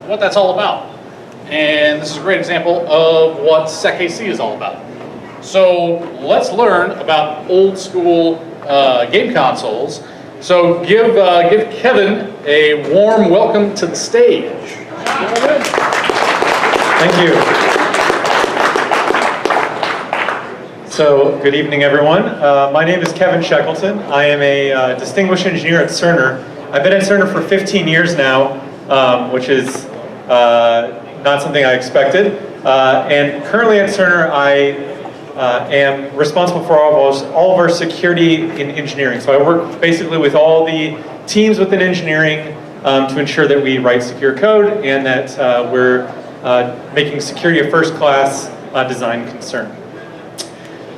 what that's all about. And this is a great example of what SecAC is all about. So let's learn about old school game consoles. So give Kevin a warm welcome to the stage. Thank you. So, good evening, everyone. My name is Kevin Shekleton. I am a distinguished engineer at Cerner. I've been at Cerner for 15 years now, which is not something I expected. And currently at Cerner, I am responsible for all of our security in engineering. So I work basically with all the teams within engineering to ensure that we write secure code and that we're making security a first-class design concern.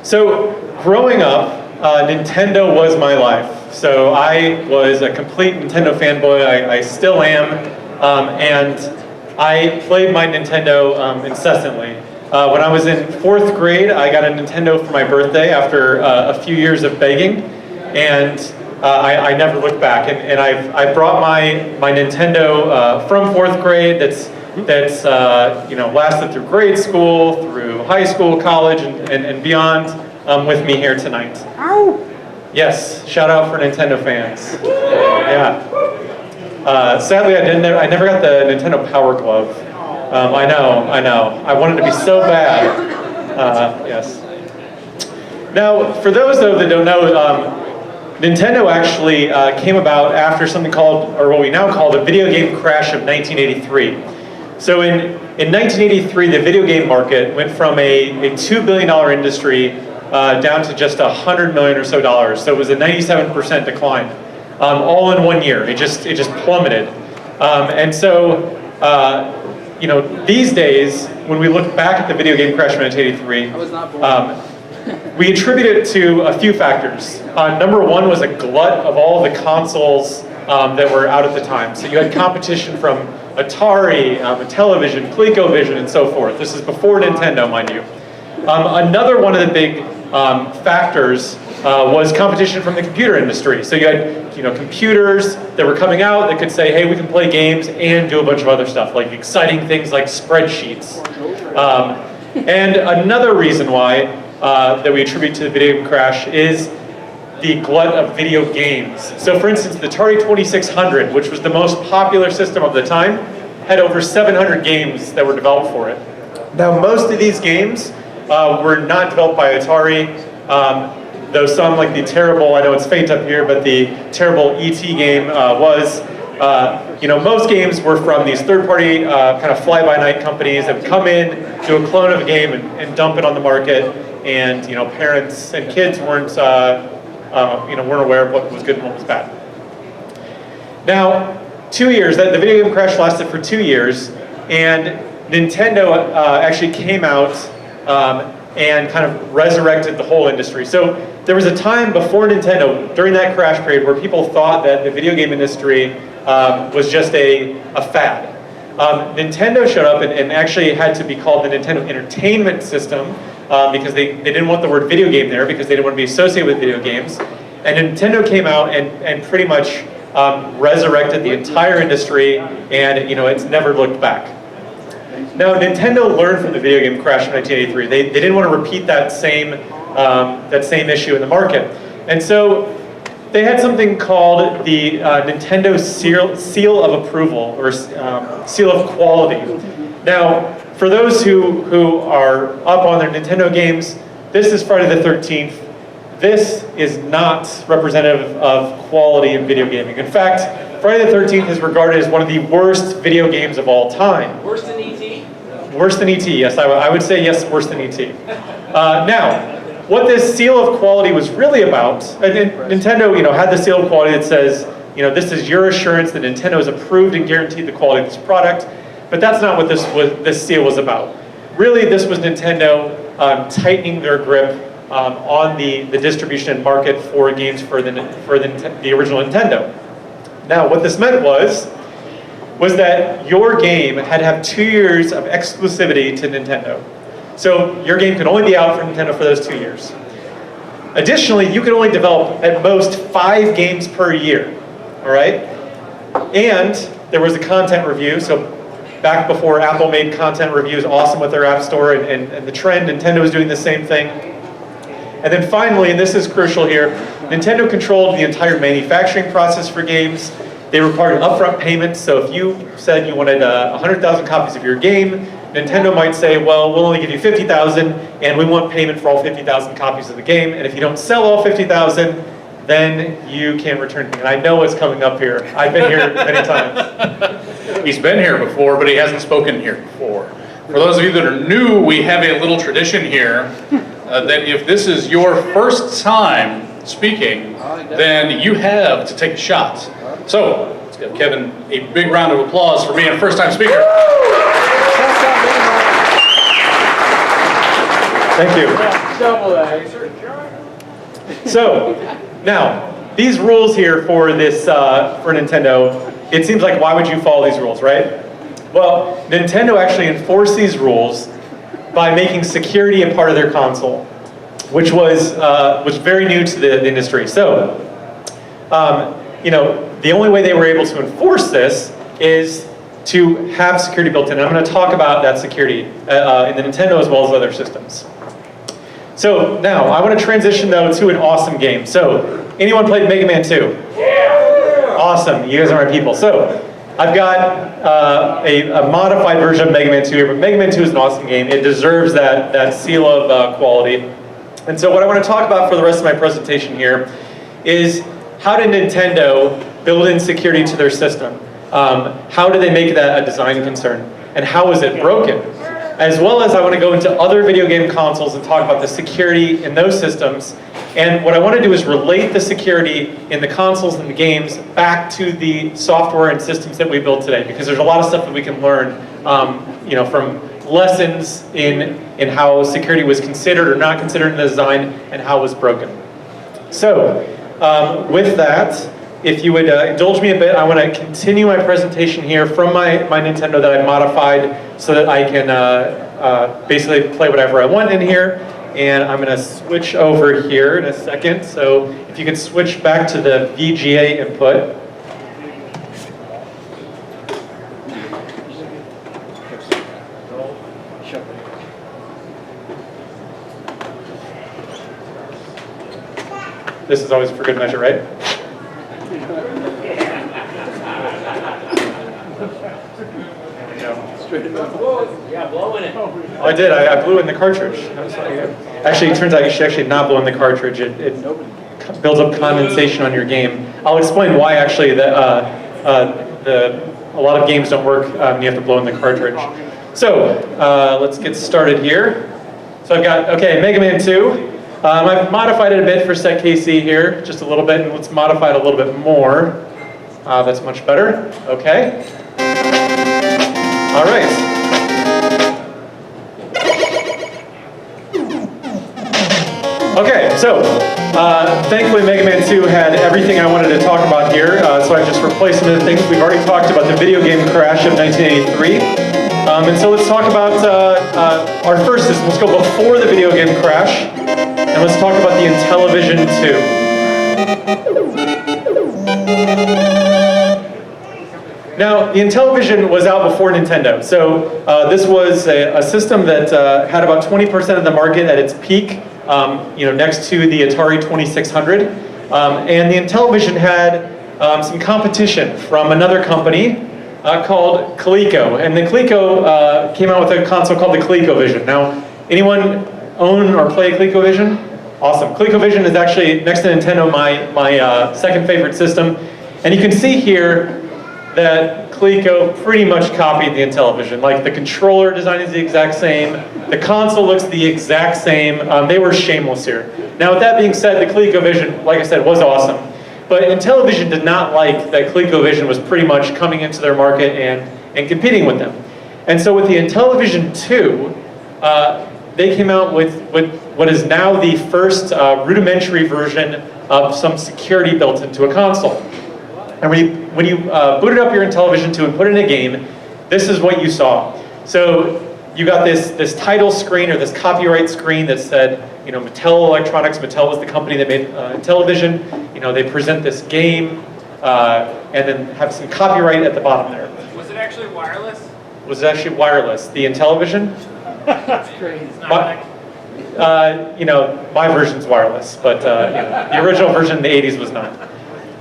So growing up, Nintendo was my life. So I was a complete Nintendo fanboy. I still am, and I played my Nintendo incessantly. When I was in 4th grade, I got a Nintendo for my birthday after a few years of begging, and I never looked back. And I brought my Nintendo from 4th grade. That's lasted through grade school, through high school, college, and beyond, with me here tonight. Ow! Yes, shout out for Nintendo fans. Yeah. Sadly, I never got the Nintendo Power Glove. I know. I wanted to be so bad. Yes. Now, for those though that don't know, Nintendo actually came about after something called, or what we now call the video game crash of 1983. So in 1983, the video game market went from a $2 billion industry down to just $100 million or so dollars. So it was a 97% decline, all in 1 year. It just plummeted. And so, these days, when we look back at the video game crash of 1983, we attribute it to a few factors. Number one was a glut of all the consoles that were out at the time. So you had competition from Atari, Intellivision, ColecoVision, and so forth. This is before Nintendo, mind you. Another one of the big factors was competition from the computer industry. So you had computers that were coming out that could say, hey, we can play games and do a bunch of other stuff, like exciting things like spreadsheets. And another reason why that we attribute to the video game crash is the glut of video games. So for instance, the Atari 2600, which was the most popular system of the time, had over 700 games that were developed for it. Now most of these games were not developed by Atari, though some, like the terrible, I know it's faint up here, but the terrible E.T. game was. Most games were from these third-party kind of fly-by-night companies that would come in, do a clone of a game, and dump it on the market, and parents and kids weren't aware of what was good and what was bad. Now, 2 years, the video game crash lasted for 2 years, and Nintendo actually came out and kind of resurrected the whole industry. So there was a time before Nintendo, during that crash period, where people thought that the video game industry was just a fad. Nintendo showed up and actually had to be called the Nintendo Entertainment System because they didn't want the word video game there because they didn't want to be associated with video games. And Nintendo came out and pretty much resurrected the entire industry, and it's never looked back. Now, Nintendo learned from the video game crash in 1983. They didn't want to repeat that same issue in the market. And so they had something called the Nintendo Seal of Approval, or Seal of Quality. Now, for those who are up on their Nintendo games, this is Friday the 13th. This is not representative of quality in video gaming. In fact, Friday the 13th is regarded as one of the worst video games of all time. Worse than E.T.? Worse than E.T., yes. I would say yes, worse than E.T. Now, what this seal of quality was really about, and Nintendo had the seal of quality that says, this is your assurance that Nintendo has approved and guaranteed the quality of this product, but that's not what this seal was about. Really, this was Nintendo tightening their grip on the distribution and market for games for the original Nintendo. Now, what this meant was that your game had to have 2 years of exclusivity to Nintendo. So your game could only be out for Nintendo for those 2 years. Additionally, you could only develop at most 5 games per year, all right? And there was a content review, so back before Apple made content reviews awesome with their App Store, and the trend, Nintendo was doing the same thing. And then finally, and this is crucial here, Nintendo controlled the entire manufacturing process for games. They required upfront payments, so if you said you wanted 100,000 copies of your game, Nintendo might say, well, we'll only give you 50,000, and we want payment for all 50,000 copies of the game, and if you don't sell all 50,000, then you can't return it. And I know what's coming up here. I've been here many times. He's been here before, but he hasn't spoken here before. For those of you that are new, we have a little tradition here that if this is your first time speaking, then you have to take a shot. So, let's give Kevin a big round of applause for being a first-time speaker. Thank you. So, now, these rules here for this, for Nintendo, it seems like why would you follow these rules, right? Well, Nintendo actually enforced these rules by making security a part of their console, which was very new to the industry. So, you know, the only way they were able to enforce this is to have security built in. I'm going to talk about that security in the Nintendo as well as other systems. So now, I want to transition though to an awesome game. So, anyone played Mega Man 2? Yeah! Awesome, you guys are my people. So, I've got a modified version of Mega Man 2 here, but Mega Man 2 is an awesome game. It deserves that seal of quality. And so what I want to talk about for the rest of my presentation here is how did Nintendo build in security to their system? How did they make that a design concern? And how was it broken? As well as I want to go into other video game consoles and talk about the security in those systems. And what I want to do is relate the security in the consoles and the games back to the software and systems that we build today, because there's a lot of stuff that we can learn you know, from lessons in how security was considered or not considered in the design and how it was broken. So with that, if you would indulge me a bit, I want to continue my presentation here from my Nintendo that I modified so that I can basically play whatever I want in here. And I'm going to switch over here in a second. So if you could switch back to the VGA input. This is always for good measure, right? Yeah, blowing it. Oh, I did. I blew in the cartridge. Actually, it turns out you should actually not blow in the cartridge. It builds up condensation on your game. I'll explain why actually a lot of games don't work when you have to blow in the cartridge. So let's get started here. So I've got, okay, Mega Man 2. I've modified it a bit for set KC here, just a little bit, and let's modify it a little bit more. That's much better. Okay. All right. Okay, so thankfully Mega Man 2 had everything I wanted to talk about here, so I just replaced some of the things. We've already talked about the video game crash of 1983. And so let's talk about our first system. Let's go before the video game crash, and let's talk about the Intellivision 2. Now, the Intellivision was out before Nintendo, so this was a system that had about 20% of the market at its peak, you know, next to the Atari 2600. And the Intellivision had some competition from another company called Coleco. And the Coleco came out with a console called the ColecoVision. Now, anyone own or play ColecoVision? Awesome. ColecoVision is actually, next to Nintendo, my second favorite system. And you can see here that Coleco pretty much copied the Intellivision. Like, the controller design is the exact same, the console looks the exact same. They were shameless here. Now, with that being said, the ColecoVision, like I said, was awesome. But Intellivision did not like that ColecoVision was pretty much coming into their market and competing with them. And so with the Intellivision 2, they came out with what is now the first rudimentary version of some security built into a console. And when you booted up your Intellivision 2 and put it in a game, this is what you saw. So you got this title screen or this copyright screen that said, you know, Mattel Electronics. Mattel was the company that made Intellivision. You know, they present this game and then have some copyright at the bottom there. Was it actually wireless? was actually wireless. The Intellivision, That's crazy. my version's wireless, but the original version in the 80s was not.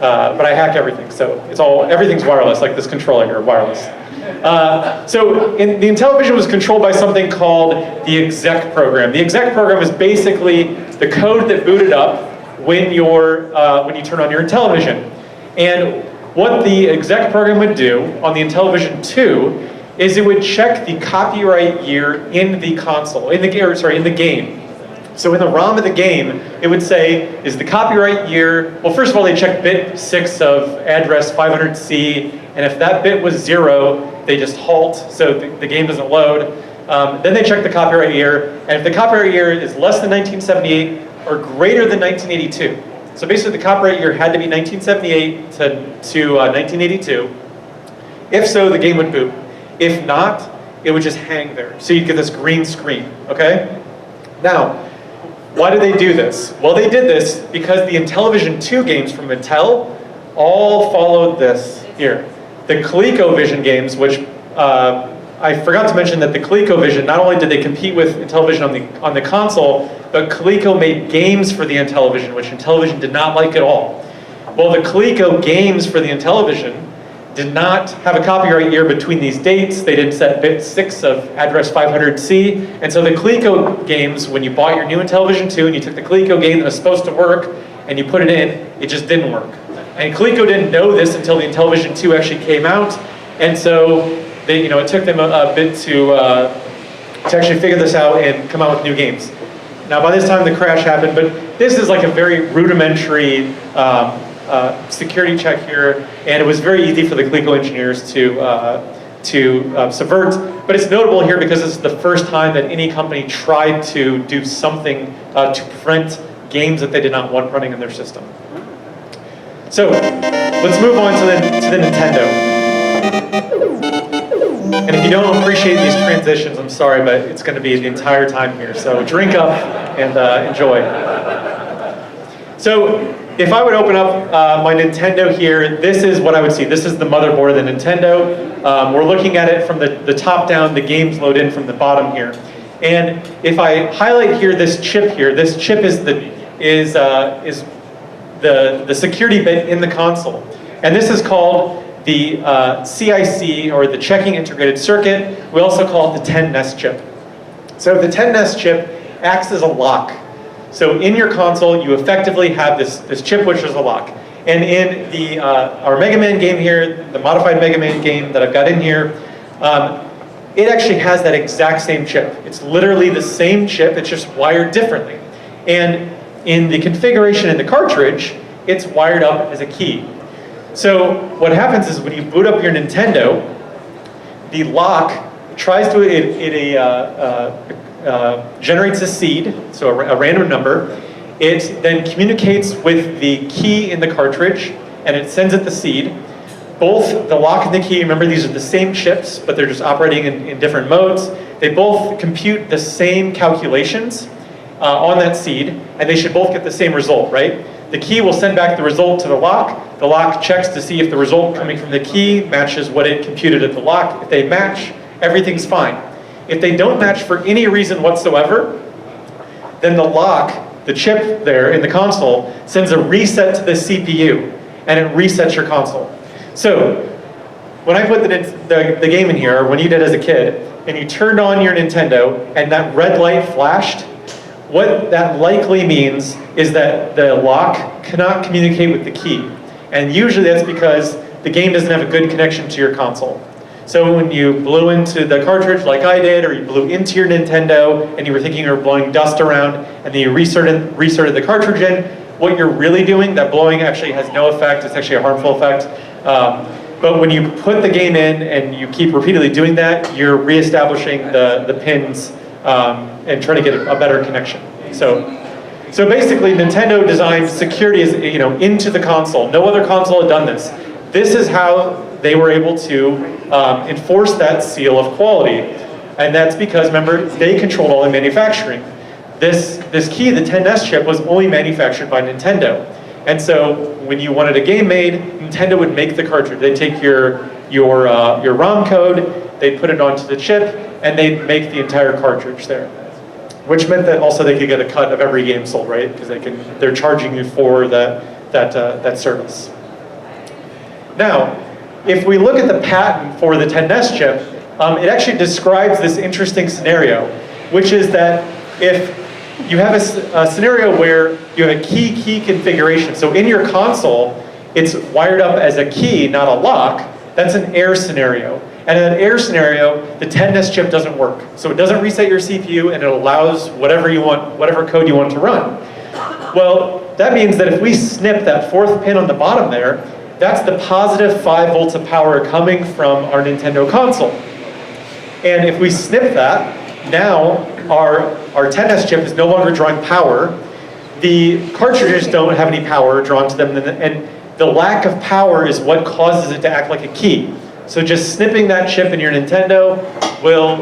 But I hack everything, so everything's wireless, like this controller here, wireless. So the Intellivision was controlled by something called the exec program. The exec program is basically the code that booted up when you turn on your Intellivision. And what the exec program would do on the Intellivision 2 is it would check the copyright year in the console, in the game. So in the ROM of the game, it would say, is the copyright year, well, first of all, they check bit 6 of address 500C, and if that bit was 0, they just halt, so the game doesn't load. Then they check the copyright year, and if the copyright year is less than 1978 or greater than 1982, so basically the copyright year had to be 1978 to 1982. If so, the game would boot. If not, it would just hang there. So you'd get this green screen, okay? Now, why did they do this? Well, they did this because the Intellivision 2 games from Mattel all followed this here. The ColecoVision games, which I forgot to mention that the ColecoVision, not only did they compete with Intellivision on the console, but Coleco made games for the Intellivision, which Intellivision did not like at all. Well, the Coleco games for the Intellivision did not have a copyright year between these dates. They didn't set bit 6 of address 500C. And so the Coleco games, when you bought your new Intellivision 2 and you took the Coleco game that was supposed to work and you put it in, it just didn't work. And Coleco didn't know this until the Intellivision 2 actually came out. And so they, it took them a bit to actually figure this out and come out with new games. Now by this time the crash happened, but this is like a very rudimentary security check here, and it was very easy for the Coleco engineers to subvert. But it's notable here because this is the first time that any company tried to do something to prevent games that they did not want running in their system. So let's move on to the Nintendo. And if you don't appreciate these transitions, I'm sorry, but it's going to be the entire time here. So drink up and enjoy. So if I would open up my Nintendo here, this is what I would see. This is the motherboard of the Nintendo. We're looking at it from the top down. The games load in from the bottom here. And if I highlight here this chip here, this chip is the security bit in the console. And this is called the CIC, or the Checking Integrated Circuit. We also call it the 10NES chip. So the 10NES chip acts as a lock. So in your console, you effectively have this chip, which is a lock. And in our Mega Man game here, the modified Mega Man game that I've got in here, it actually has that exact same chip. It's literally the same chip, it's just wired differently. And in the configuration in the cartridge, it's wired up as a key. So what happens is when you boot up your Nintendo, the lock tries to, generates a seed, so a random number. It then communicates with the key in the cartridge, and it sends it the seed. Both the lock and the key, remember these are the same chips, but they're just operating in different modes. They both compute the same calculations on that seed, and they should both get the same result, right? The key will send back the result to the lock. The lock checks to see if the result coming from the key matches what it computed at the lock. If they match, everything's fine. If they don't match for any reason whatsoever, then the lock, the chip there in the console, sends a reset to the CPU, and it resets your console. So, when I put the game in here, or when you did as a kid, and you turned on your Nintendo, and that red light flashed, what that likely means is that the lock cannot communicate with the key. And usually that's because the game doesn't have a good connection to your console. So when you blew into the cartridge like I did, or you blew into your Nintendo and you were thinking you were blowing dust around, and then you resorted the cartridge in, what you're really doing, that blowing actually has no effect, it's actually a harmful effect. But when you put the game in and you keep repeatedly doing that, you're reestablishing the pins and trying to get a better connection. So basically Nintendo designed security as, into the console. No other console had done this. This is how they were able to enforce that seal of quality. And that's because, remember, they controlled all the manufacturing. This key, the 10NES chip, was only manufactured by Nintendo. And so when you wanted a game made, Nintendo would make the cartridge. They'd take your ROM code, they'd put it onto the chip, and they'd make the entire cartridge there. Which meant that also they could get a cut of every game sold, right? Because they're charging you for that service. Now, if we look at the patent for the 10NES chip, it actually describes this interesting scenario, which is that if you have a scenario where you have a key configuration, so in your console, it's wired up as a key, not a lock, that's an error scenario. And in an error scenario, the 10NES chip doesn't work. So it doesn't reset your CPU, and it allows whatever you want, whatever code you want to run. Well, that means that if we snip that fourth pin on the bottom there, that's the positive 5 volts of power coming from our Nintendo console. And if we snip that, now our 10NES chip is no longer drawing power. The cartridges don't have any power drawn to them, and the lack of power is what causes it to act like a key. So just snipping that chip in your Nintendo will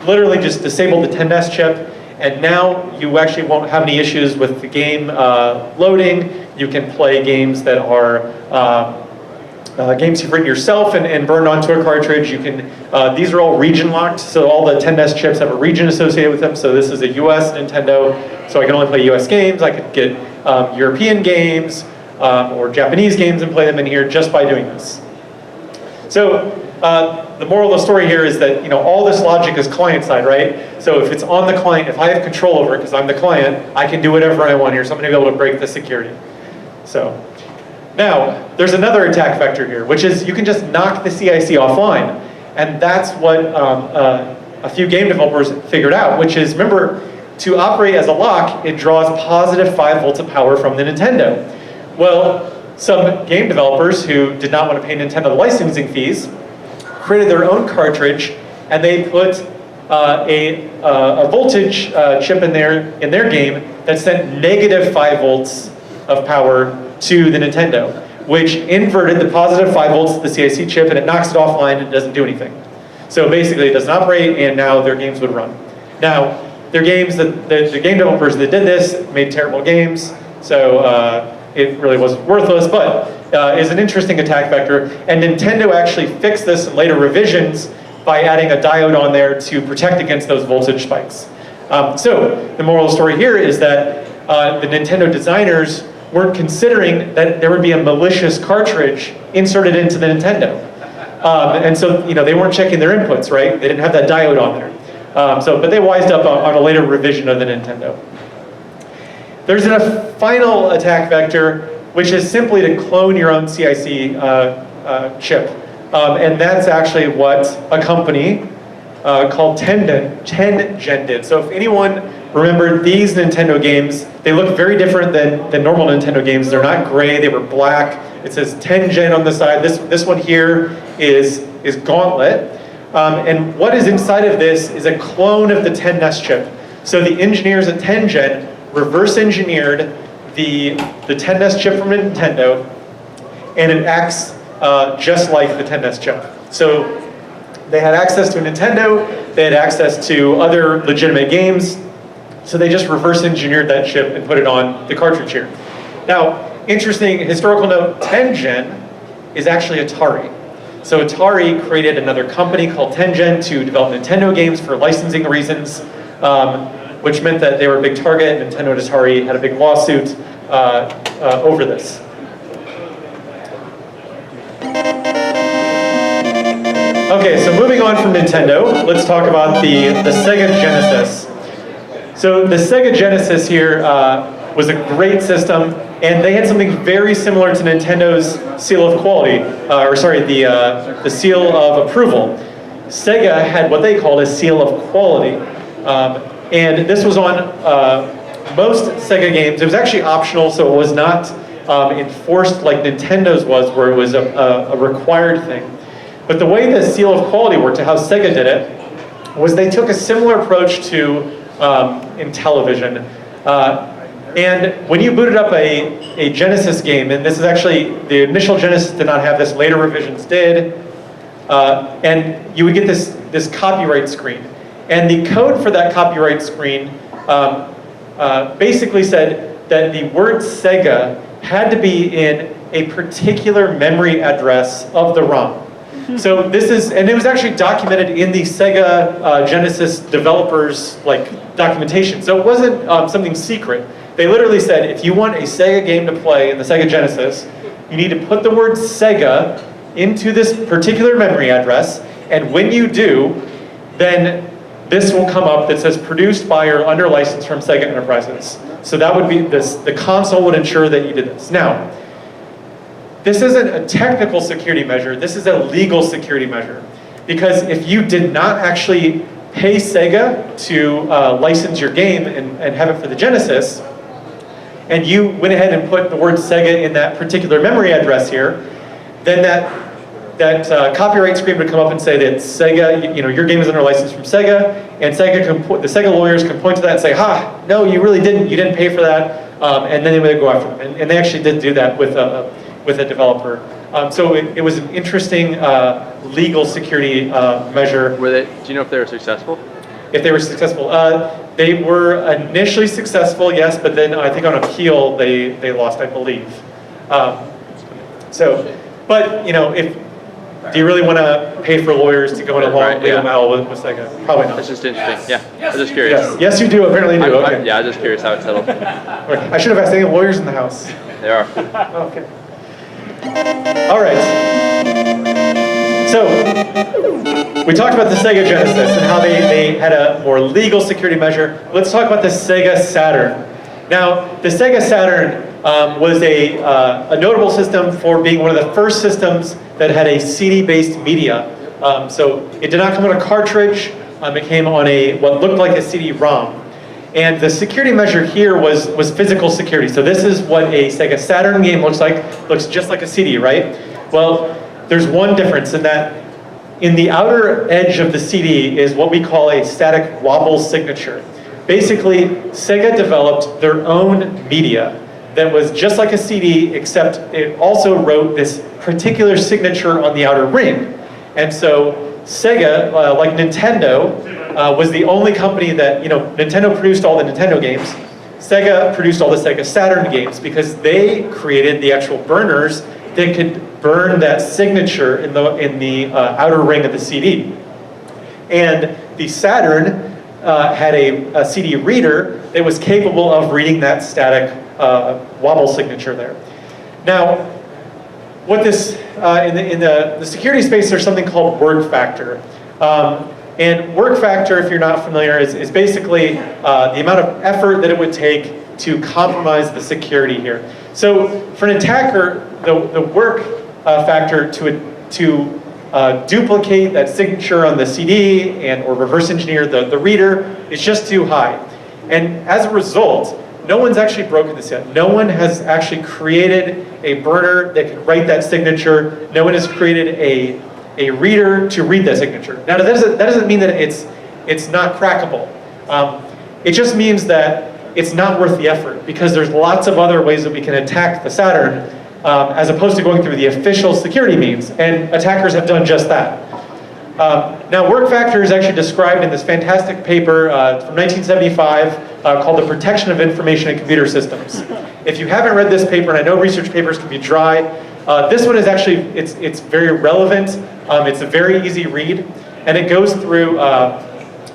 literally just disable the 10NES chip, and now you actually won't have any issues with the game loading. You can play games that are games you've written yourself and burned onto a cartridge. You can, these are all region locked, so all the 10NES chips have a region associated with them. So this is a US Nintendo, so I can only play US games. I could get European games or Japanese games and play them in here just by doing this. So the moral of the story here is that all this logic is client side, right? So if it's on the client, if I have control over it because I'm the client, I can do whatever I want here. So I'm going to be able to break the security. So now there's another attack vector here, which is you can just knock the CIC offline, and that's what a few game developers figured out. Which is, remember, to operate as a lock, it draws positive 5 volts of power from the Nintendo. Well, some game developers who did not want to pay Nintendo the licensing fees created their own cartridge, and they put a voltage chip in their game that sent negative 5 volts of power to the Nintendo, which inverted the positive 5 volts to the CIC chip, and it knocks it offline and it doesn't do anything. So basically it doesn't operate, and now their games would run. Now, their games, the game developers that did this made terrible games, so it really was worthless, but is an interesting attack vector. And Nintendo actually fixed this in later revisions by adding a diode on there to protect against those voltage spikes. So the moral of the story here is that the Nintendo designers weren't considering that there would be a malicious cartridge inserted into the Nintendo. And so they weren't checking their inputs, right? They didn't have that diode on there. But they wised up on a later revision of the Nintendo. There's a final attack vector, which is simply to clone your own CIC chip. And that's actually what a company called Tengen did. So if anyone remembered these Nintendo games, they look very different than normal Nintendo games. They're not gray, they were black. It says Tengen on the side. This one here is Gauntlet. And what is inside of this is a clone of the 10NES chip. So the engineers at Tengen reverse engineered the 10NES chip from Nintendo, and it acts just like the 10NES chip. So they had access to a Nintendo, they had access to other legitimate games, so they just reverse engineered that chip and put it on the cartridge here. Now, interesting historical note, Tengen is actually Atari. So Atari created another company called Tengen to develop Nintendo games for licensing reasons, which meant that they were a big target. Nintendo and Atari had a big lawsuit over this. Okay, so moving on from Nintendo, let's talk about the Sega Genesis. So the Sega Genesis here was a great system, and they had something very similar to Nintendo's seal of quality, the seal of approval. Sega had what they called a seal of quality. And this was on most Sega games. It was actually optional, so it was not enforced like Nintendo's was, where it was a required thing. But the way the seal of quality worked, to how Sega did it, was they took a similar approach to in television. And when you booted up a Genesis game, and this is actually, the initial Genesis did not have this, later revisions did, and you would get this copyright screen. And the code for that copyright screen basically said that the word Sega had to be in a particular memory address of the ROM. So this is, and it was actually documented in the Sega Genesis developers documentation. So it wasn't something secret. They literally said, if you want a Sega game to play in the Sega Genesis, you need to put the word Sega into this particular memory address, and when you do, then this will come up that says produced by or under license from Sega Enterprises. So that would be this, the console would ensure that you did this. Now, this isn't a technical security measure, this is a legal security measure. Because if you did not actually pay Sega to license your game and have it for the Genesis, and you went ahead and put the word Sega in that particular memory address here, then that copyright screen would come up and say that Sega, your game is under license from Sega, and the Sega lawyers can point to that and say, ha, no, you really didn't, you didn't pay for that, and then they would go after them. And they actually did do that with a developer. So it was an interesting legal security measure. Do you know if they were successful? If they were successful. They were initially successful, yes, but then I think on appeal they lost, I believe. But do you really want to pay for lawyers to go in a long legal battle with Sega? Probably not. It's just interesting. Yeah, I was just curious. Yes, you do. Apparently you do. Okay. Yeah, I was just curious how it settled. Okay. I should have asked any lawyers in the house. There are. Okay. All right. So we talked about the Sega Genesis and how they had a more legal security measure. Let's talk about the Sega Saturn. Now, the Sega Saturn was a notable system for being one of the first systems that had a CD-based media. So it did not come on a cartridge. It came on what looked like a CD-ROM. And the security measure here was physical security. So this is what a Sega Saturn game looks like. Looks just like a CD, right? Well, there's one difference in that in the outer edge of the CD is what we call a static wobble signature. Basically, Sega developed their own media that was just like a CD, except it also wrote this particular signature on the outer ring. And so Sega, like Nintendo, was the only company that, Nintendo produced all the Nintendo games. Sega produced all the Sega Saturn games because they created the actual burners that could burn that signature in the outer ring of the CD. And the Saturn had a CD reader that was capable of reading that static wobble signature there. Now, what this, in the security space, there's something called work factor. And work factor, if you're not familiar, is basically the amount of effort that it would take to compromise the security here. So for an attacker, the work factor to duplicate that signature on the CD or reverse engineer the reader is just too high. And as a result, no one's actually broken this yet. No one has actually created a burner that can write that signature. No one has created a reader to read that signature. Now that doesn't mean that it's not crackable. It just means that it's not worth the effort because there's lots of other ways that we can attack the Saturn as opposed to going through the official security means, and attackers have done just that. Now, work factor is actually described in this fantastic paper from 1975 called The Protection of Information in Computer Systems. If you haven't read this paper, and I know research papers can be dry, this one is actually, it's very relevant, it's a very easy read, and it goes through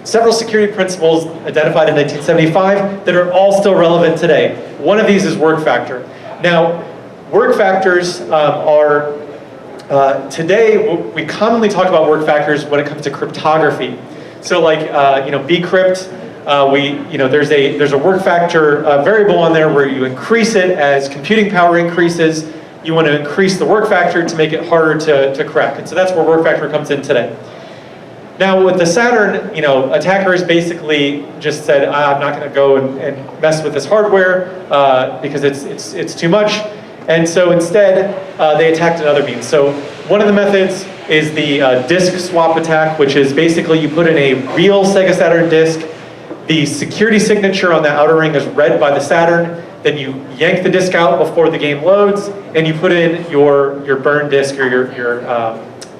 several security principles identified in 1975 that are all still relevant today. One of these is work factor. Now, work factors are, today, we commonly talk about work factors when it comes to cryptography. So like, bcrypt, there's a work factor variable on there where you increase it as computing power increases. You want to increase the work factor to make it harder to crack. And so that's where work factor comes in today. Now with the Saturn, attackers basically just said, I'm not going to go and mess with this hardware because it's too much. And so instead, they attacked another means. So one of the methods is the disk swap attack, which is basically you put in a real Sega Saturn disk, the security signature on the outer ring is read by the Saturn, then you yank the disk out before the game loads, and you put in your burn disk or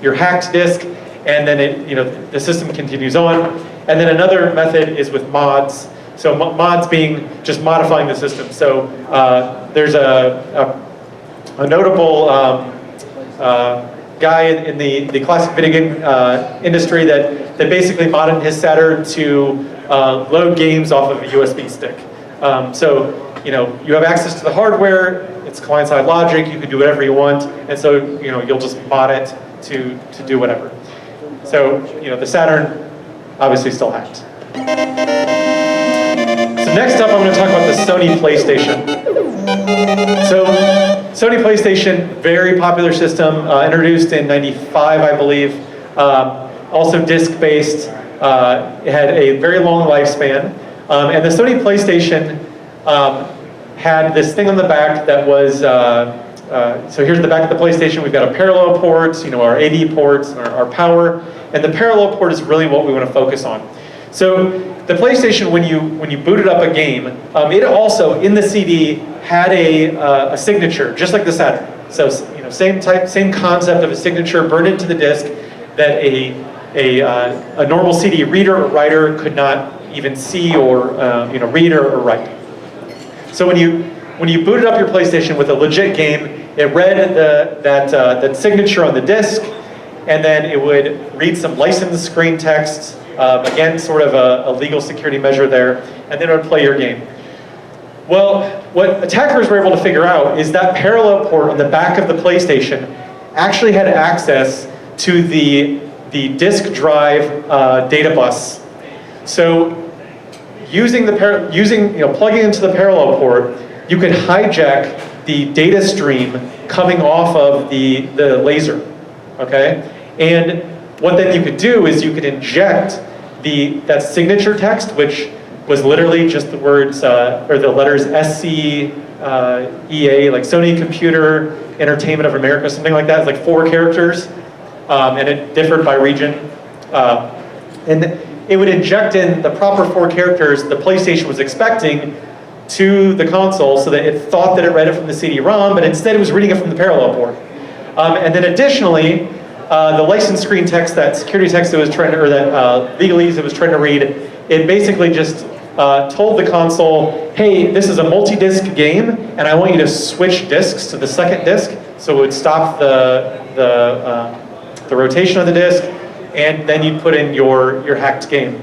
your hacked disk, and then the system continues on. And then another method is with mods. So mods being just modifying the system. So there's a notable guy in the classic video game industry that basically modded his Saturn to load games off of a USB stick. So you have access to the hardware, it's client-side logic, you can do whatever you want, and so you'll just mod it to do whatever. So the Saturn obviously still hacked. So next up I'm going to talk about the Sony PlayStation. So Sony PlayStation, very popular system, introduced in '95 I believe, also disc-based, it had a very long lifespan, and the Sony PlayStation had this thing on the back that was, so here's the back of the PlayStation. We've got a parallel port, our AV ports, our power, and the parallel port is really what we want to focus on. So the PlayStation, when you booted up a game, it also in the CD had a signature, just like the Saturn. So same concept of a signature burned into the disc that a normal CD reader or writer could not even see or read or write. So when you booted up your PlayStation with a legit game, it read that signature on the disc, and then it would read some license screen text, again sort of a legal security measure there, and then it would play your game. Well, what attackers were able to figure out is that parallel port on the back of the PlayStation actually had access to the disk drive data bus. So plugging into the parallel port, you could hijack the data stream coming off of the laser, okay? And what then you could do is you could inject that signature text, which was literally just the words, or the letters SCEA, like Sony Computer Entertainment of America, something like that. It's like 4 characters, and it differed by region. And it would inject in the proper 4 characters the PlayStation was expecting to the console, so that it thought that it read it from the CD-ROM, but instead it was reading it from the parallel port. And then additionally, the license screen text, that security text it was trying to, or that legalese it was trying to read, it basically just told the console, hey, this is a multi-disc game, and I want you to switch discs to the second disc, so it would stop the rotation of the disc, and then you'd put in your hacked game,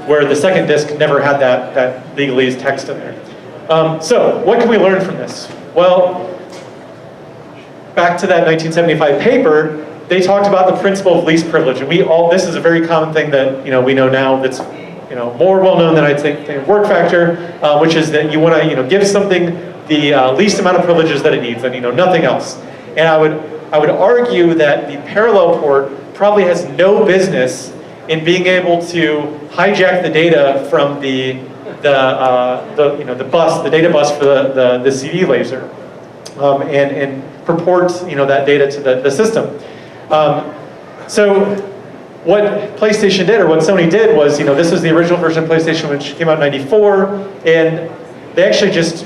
where the second disc never had that legalese text in there. So what can we learn from this? Well, back to that 1975 paper, they talked about the principle of least privilege, and this is a very common thing that we know now that's more well known than I'd say work factor, which is that you want to give something the least amount of privileges that it needs, and nothing else. And I would argue that the parallel port probably has no business in being able to hijack the data from the bus, the data bus for the CD laser, and purport that data to the system. So what PlayStation did, or what Sony did, was this was the original version of PlayStation, which came out in '94, and they actually just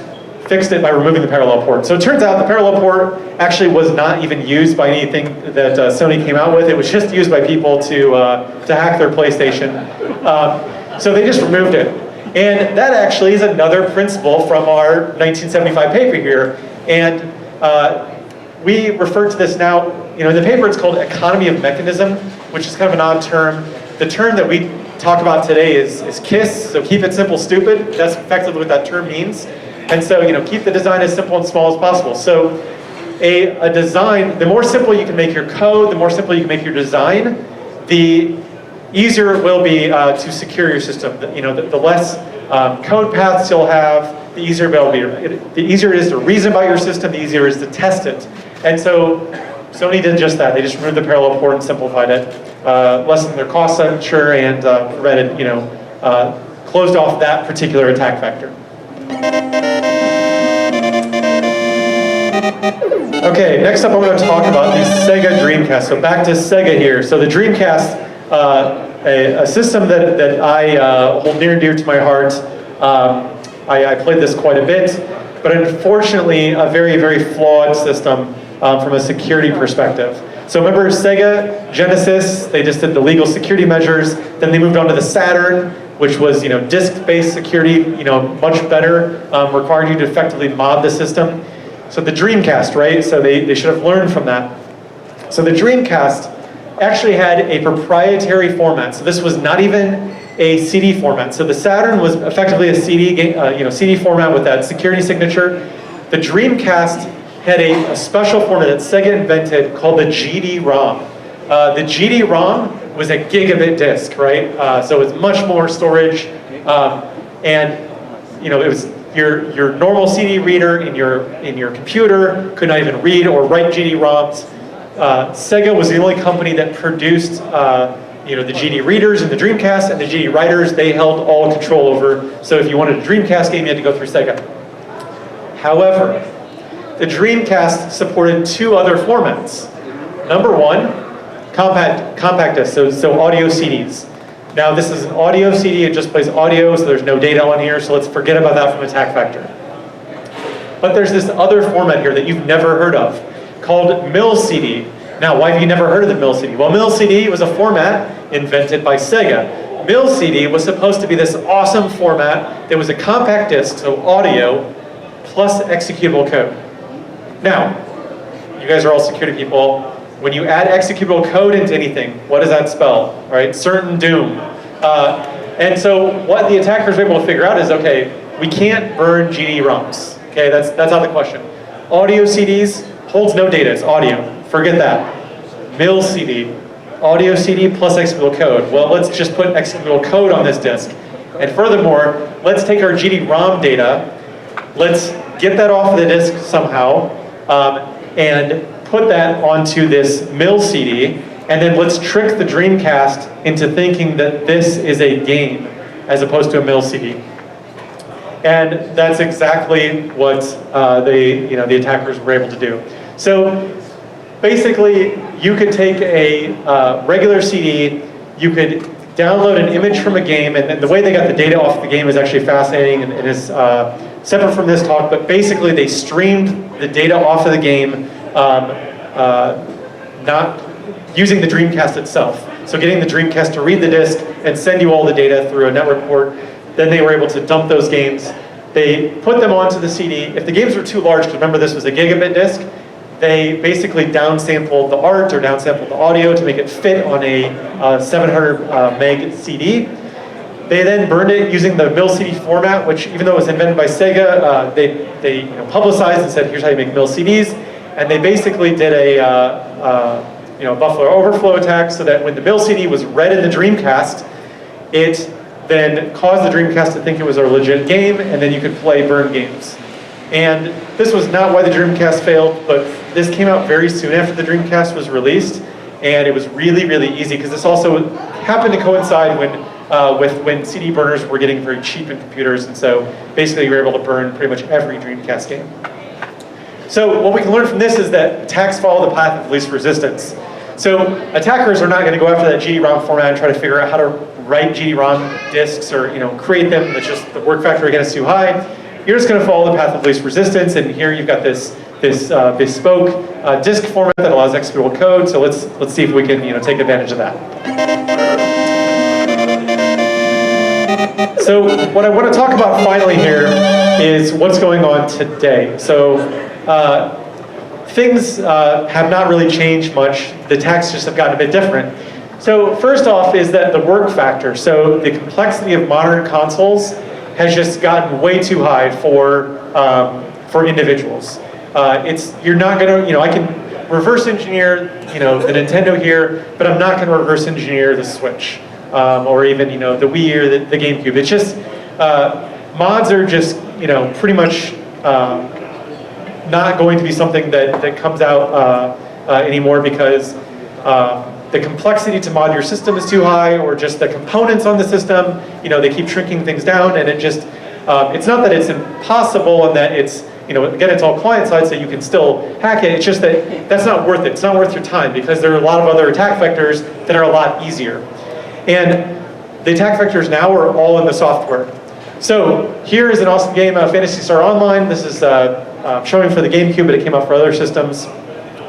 fixed it by removing the parallel port. So it turns out the parallel port actually was not even used by anything that Sony came out with. It was just used by people to hack their PlayStation. So they just removed it. And that actually is another principle from our 1975 paper here. And we refer to this now, in the paper it's called economy of mechanism, which is kind of an odd term. The term that we talk about today is KISS, so keep it simple, stupid. That's effectively what that term means. And so, keep the design as simple and small as possible. So a design, the more simple you can make your code, the more simple you can make your design, the easier it will be to secure your system. The less code paths you'll have, the easier it is to reason about your system, the easier it is to test it. And so Sony did just that. They just removed the parallel port and simplified it, lessened their costs, I'm sure, and prevented, closed off that particular attack vector. Okay, next up I'm going to talk about the Sega Dreamcast. So back to Sega here. So the Dreamcast, a system that I hold near and dear to my heart. I played this quite a bit, but unfortunately a very, very flawed system from a security perspective. So remember Sega Genesis, they just did the legal security measures, then they moved on to the Saturn, which was disk-based security, much better, required you to effectively mod the system. So the Dreamcast, right? So they should have learned from that. So the Dreamcast actually had a proprietary format. So this was not even a CD format. So the Saturn was effectively a CD format with that security signature. The Dreamcast had a special format that Sega invented called the GD-ROM. The GD-ROM was a gigabit disk, right? So it was much more storage, and it was your normal CD reader in your computer could not even read or write GD-ROMs. Sega was the only company that produced the GD readers and the Dreamcast, and the GD writers they held all control over. So if you wanted a Dreamcast game, you had to go through Sega. However, the Dreamcast supported two other formats. Number one, compact disc, so audio CDs. Now this is an audio CD, it just plays audio, so there's no data on here, so let's forget about that from attack vector. But there's this other format here that you've never heard of, called Mill CD. Now, why have you never heard of the Mill CD? Well, Mill CD was a format invented by Sega. Mill CD was supposed to be this awesome format that was a compact disc, so audio, plus executable code. Now, you guys are all security people. When you add executable code into anything, what does that spell? All right, certain doom. And so what the attackers were able to figure out is, okay, we can't burn GD-ROMs. Okay, that's out of the question. Audio CDs holds no data, it's audio. Forget that. Mill CD, audio CD plus executable code. Well, let's just put executable code on this disk. And furthermore, let's take our GD-ROM data, let's get that off the disk somehow, and put that onto this Mill CD, and then let's trick the Dreamcast into thinking that this is a game as opposed to a Mill CD. And that's exactly what the attackers were able to do. So basically, you could take a regular CD, you could download an image from a game, and the way they got the data off the game is actually fascinating and is separate from this talk, but basically they streamed the data off of the game, not using the Dreamcast itself. So getting the Dreamcast to read the disk and send you all the data through a network port. Then they were able to dump those games. They put them onto the CD. If the games were too large, because remember this was a gigabit disk, they basically downsampled the art or downsampled the audio to make it fit on a 700 meg CD. They then burned it using the Mill CD format, which even though it was invented by Sega, they publicized and said, here's how you make Mill CDs. And they basically did a buffer overflow attack so that when the Mill CD was read in the Dreamcast, it then caused the Dreamcast to think it was a legit game, and then you could play burn games. And this was not why the Dreamcast failed, but this came out very soon after the Dreamcast was released, and it was really, really easy, because this also happened to coincide with when CD burners were getting very cheap in computers, and so basically you were able to burn pretty much every Dreamcast game. So what we can learn from this is that attacks follow the path of least resistance. So attackers are not going to go after that GD-ROM format and try to figure out how to write GD-ROM disks or create them. That's just the work factor again is too high. You're just going to follow the path of least resistance, and here you've got this bespoke disk format that allows executable code. So let's see if we can take advantage of that. So what I want to talk about finally here is what's going on today. So things have not really changed much. The attacks just have gotten a bit different. So first off is that the work factor. So the complexity of modern consoles has just gotten way too high for individuals. You're not gonna, I can reverse engineer, the Nintendo here, but I'm not gonna reverse engineer the Switch, or even, the Wii or the GameCube. It's just, mods are just, pretty much not going to be something that comes out anymore, because the complexity to mod your system is too high, or just the components on the system, they keep shrinking things down, and it just, it's not that it's impossible and that it's, again, it's all client side, so you can still hack it. It's just that that's not worth it. It's not worth your time, because there are a lot of other attack vectors that are a lot easier. And the attack vectors now are all in the software. So here is an awesome game, Phantasy Star Online. This is showing for the GameCube, but it came out for other systems.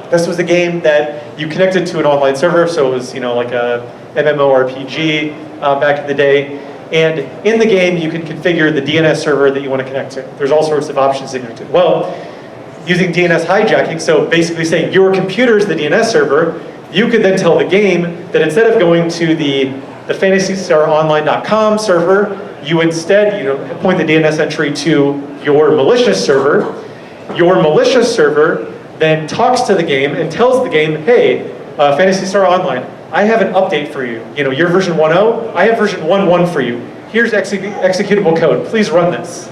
This was a game that you connected to an online server, so it was like a MMORPG back in the day. And in the game, you can configure the DNS server that you want to connect to. There's all sorts of options that you can do. Well, using DNS hijacking, so basically saying your computer's the DNS server, you could then tell the game that instead of going to the fantasystaronline.com server, you instead point the DNS entry to your malicious server. Your malicious server then talks to the game and tells the game, hey, Phantasy Star Online, I have an update for you. You're version 1.0, I have version 1.1 for you. Here's executable code, please run this.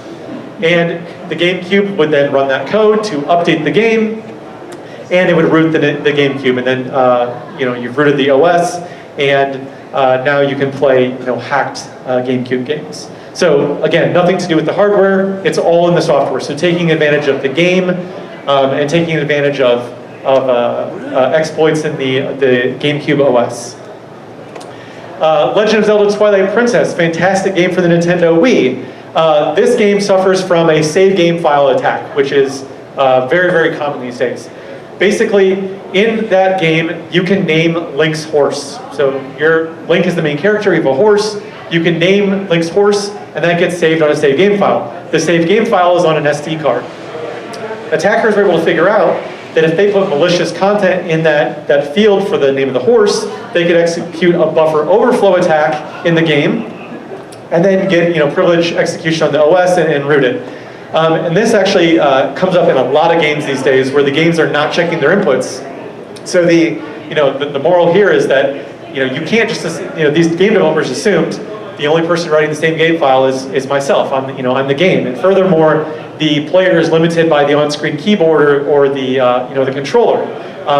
And the GameCube would then run that code to update the game, and it would root the GameCube, and then you've rooted the OS, and now you can play hacked GameCube games. So again, nothing to do with the hardware, it's all in the software. So taking advantage of the game and taking advantage of exploits in the GameCube OS. Legend of Zelda Twilight Princess, fantastic game for the Nintendo Wii. This game suffers from a save game file attack, which is very, very common these days. Basically, in that game, you can name Link's horse. So Link is the main character, you have a horse, you can name Link's horse, and that gets saved on a save game file. The save game file is on an SD card. Attackers were able to figure out that if they put malicious content in that field for the name of the horse, they could execute a buffer overflow attack in the game, and then get privileged execution on the OS and root it. And this actually comes up in a lot of games these days where the games are not checking their inputs. So the moral here is that you can't just these game developers assumed the only person writing the same game file is myself. I'm the game, and furthermore, the player is limited by the on-screen keyboard or the the controller.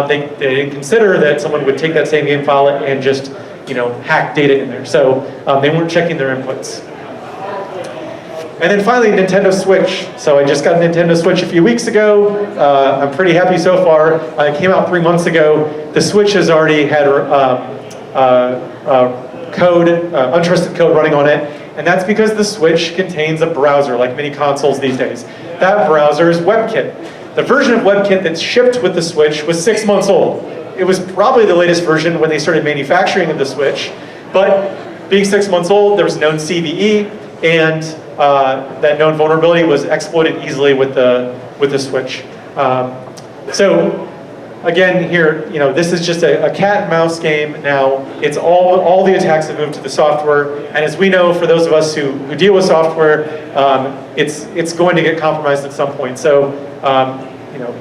They didn't consider that someone would take that same game file and just hack data in there. So they weren't checking their inputs. And then finally, Nintendo Switch. So I just got a Nintendo Switch a few weeks ago. I'm pretty happy so far. It came out 3 months ago. The Switch has already had untrusted code running on it, and that's because the Switch contains a browser, like many consoles these days. That browser is WebKit. The version of WebKit that's shipped with the Switch was 6 months old. It was probably the latest version when they started manufacturing the Switch, but being 6 months old, there was known CVE, and that known vulnerability was exploited easily with the Switch. So again, here, this is just a cat and mouse game now. It's all the attacks have moved to the software, and as we know, for those of us who deal with software, it's going to get compromised at some point. So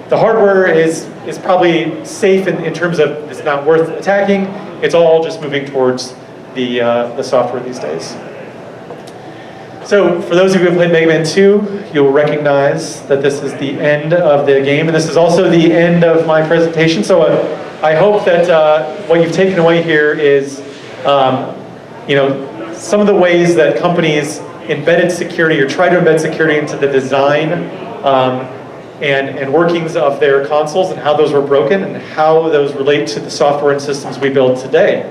the hardware is probably safe in terms of it's not worth attacking. It's all just moving towards the software these days. So for those of you who have played Mega Man 2, you'll recognize that this is the end of the game, and this is also the end of my presentation. So I hope that what you've taken away here is some of the ways that companies embedded security or try to embed security into the design and workings of their consoles, and how those were broken and how those relate to the software and systems we build today.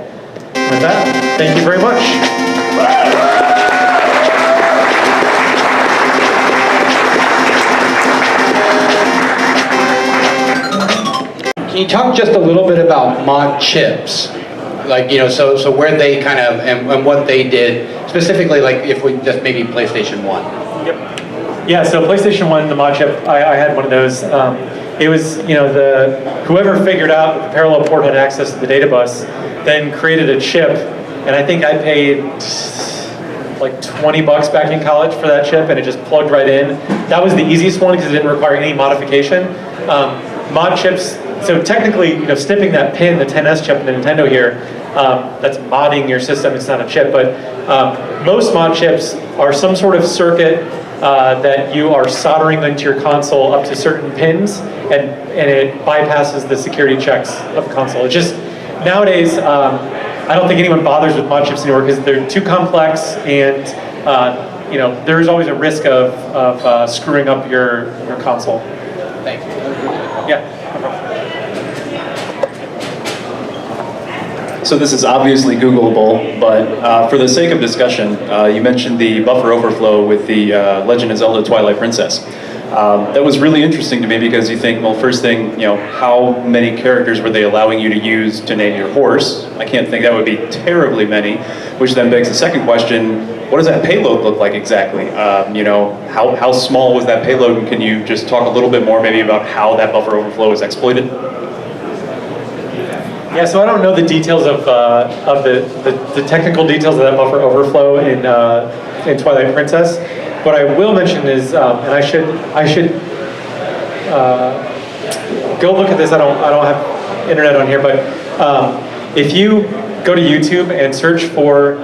With that, thank you very much. Can you talk just a little bit about mod chips? Like, so where they kind of, and what they did, specifically, like if we just maybe PlayStation 1. Yep. Yeah, so PlayStation 1, the mod chip, I had one of those. It was, whoever figured out that the parallel port had access to the data bus, then created a chip, and I think I paid like $20 back in college for that chip, and it just plugged right in. That was the easiest one because it didn't require any modification. Mod chips, so technically, snipping that pin, the 10S chip in the Nintendo here, that's modding your system, it's not a chip, but most mod chips are some sort of circuit that you are soldering into your console up to certain pins, and it bypasses the security checks of the console. It just, nowadays, I don't think anyone bothers with mod chips anymore because they're too complex, and there's always a risk of screwing up your console. Thank you. Yeah. So this is obviously Googleable, but for the sake of discussion, you mentioned the buffer overflow with the Legend of Zelda Twilight Princess. That was really interesting to me because you think, well, first thing, how many characters were they allowing you to use to name your horse? I can't think that would be terribly many, which then begs the second question, what does that payload look like exactly? How small was that payload, and can you just talk a little bit more maybe about how that buffer overflow is exploited? Yeah, so I don't know the details of the technical details of that buffer overflow in Twilight Princess. What I will mention is, and I should go look at this. I don't have internet on here, but if you go to YouTube and search for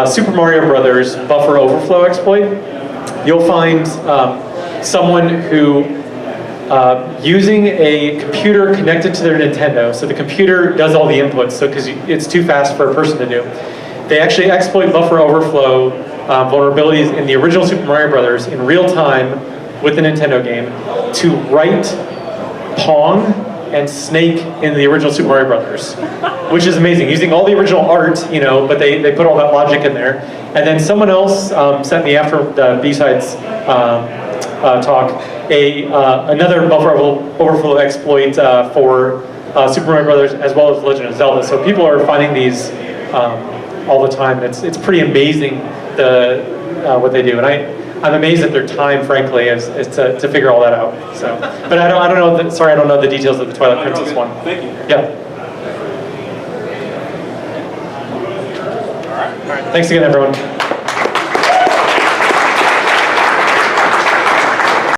Super Mario Brothers buffer overflow exploit, you'll find someone who, using a computer connected to their Nintendo, so the computer does all the inputs, so because it's too fast for a person to do, they actually exploit buffer overflow vulnerabilities in the original Super Mario Brothers in real time with the Nintendo game to write Pong and Snake in the original Super Mario Brothers, which is amazing, using all the original art, but they put all that logic in there. And then someone else sent me after the B-Sides talk another buffer overflow exploit for Super Mario Brothers as well as Legend of Zelda. So people are finding these all the time, and it's pretty amazing what they do. And I'm amazed at their time, frankly, is to figure all that out. So, but I don't know. Sorry, I don't know the details of the Twilight Princess one. Thank you. Yeah. All right. Thanks again, everyone.